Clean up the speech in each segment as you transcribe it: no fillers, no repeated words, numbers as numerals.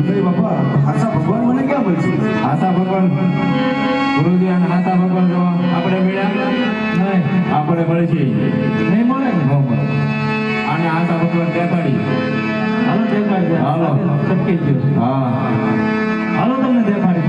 ભૂસાઈ બાપા આશા ભગવાન મને ક્યાં મળશે? આશા ભગવાન ગુરુજી અને આશા ભગવાન જો આપણે મળ્યા નહીં, આપણે મળશે નહીં મળે ને. ન મળે અને આશા ભગવાન દેખાડી હાલો દેખાડી દે. હાલો. સટકી ગયો. હા હાલો તમને દેખાડી.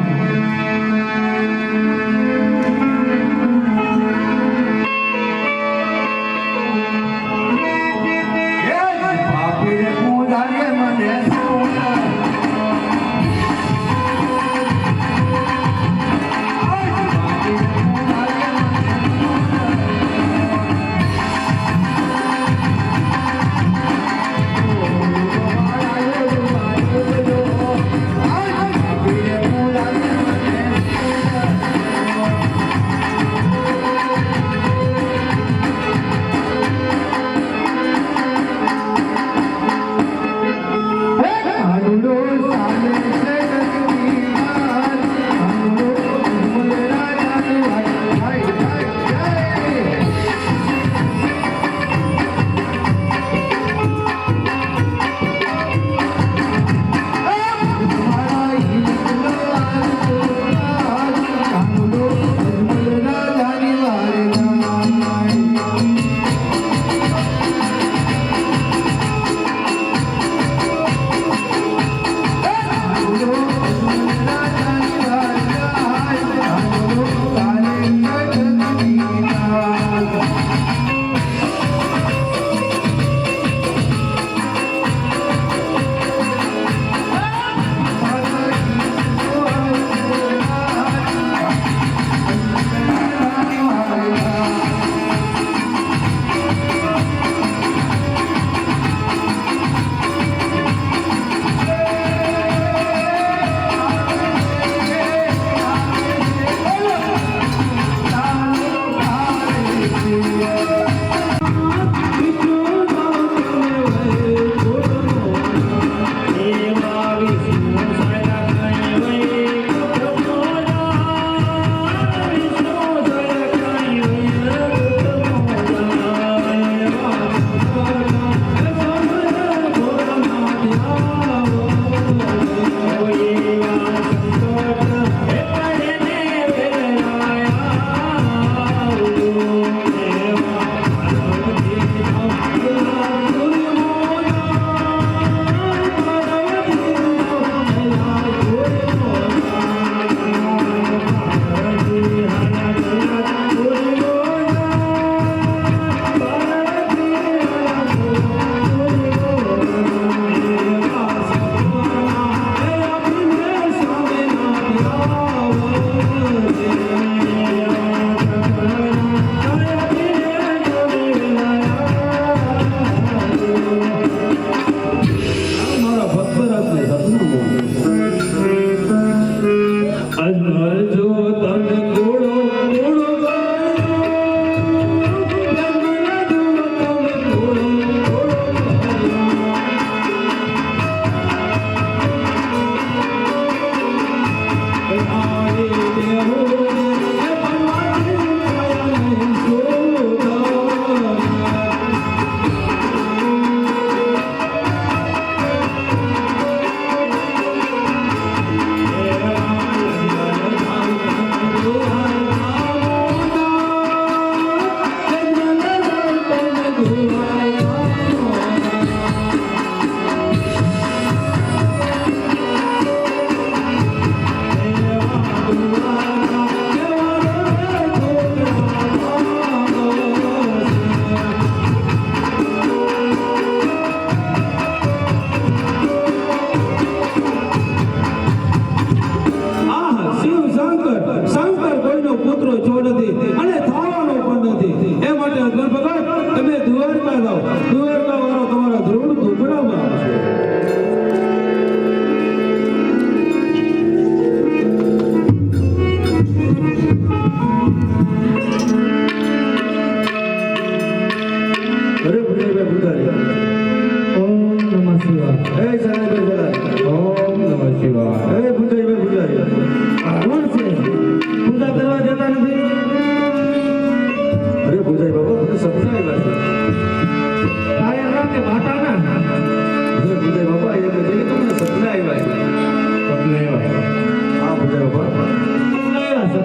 સપના આવ્યા છે.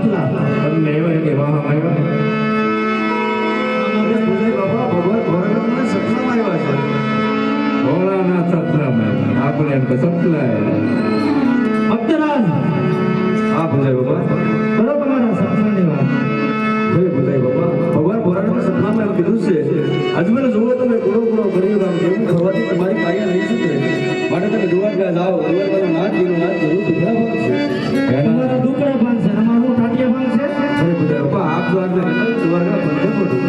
સપલા તમને એવા કે વાહ આવ્યા અમારે પૂજાઈ બાપા ભગવાન ભોળાનાથના સપનામાં આવ્યા છે. ભોળાનાથ સપનામાં આપણે એમ તો સપલાય ભક્તરાજ હા પૂજાઈ બાપા કરો તમારા સપનાની વાત. જય પૂજાઈ બાપા ભગવાન ભોળાનાથના સપનામાં એમ કીધું છે અજમેર જુઓ તમે ગુણો ગુણો કર્યું રામ જેવું થવાથી તમારી કાયા નહીં સુધરે માટે તમે દ્વારકા જાઓ દ્વારકાનો નાથ જીનો નાથ જરૂર સુધરા ભાગશે. તમારા દુકડા ભાંગ છે અમારું ટાટિયા ભાંગ છે. જય પૂજાઈ બાપા આપ દ્વારકા દ્વારકા બંધ મોટું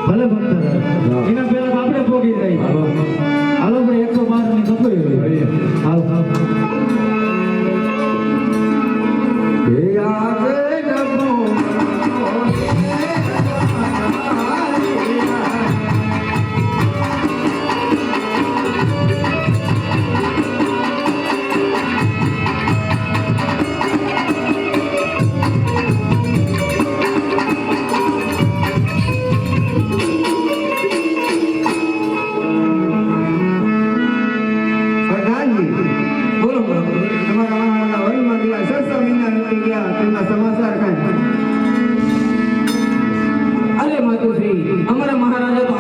ભલે ભક્તરાજ એના પહેલા તો આપણે ભોગી રહી હાલો આપણે 112 ની કપડી હોય હાલ હે આજે નમો પ્રધાનજી બોલો બોલો તમારા મામાના વનમાં ગયા 6 મહિના નીકળી ગયા તેમના સમાચાર કાંઈ અરે માતુશ્રી અમારા મહારાજા તો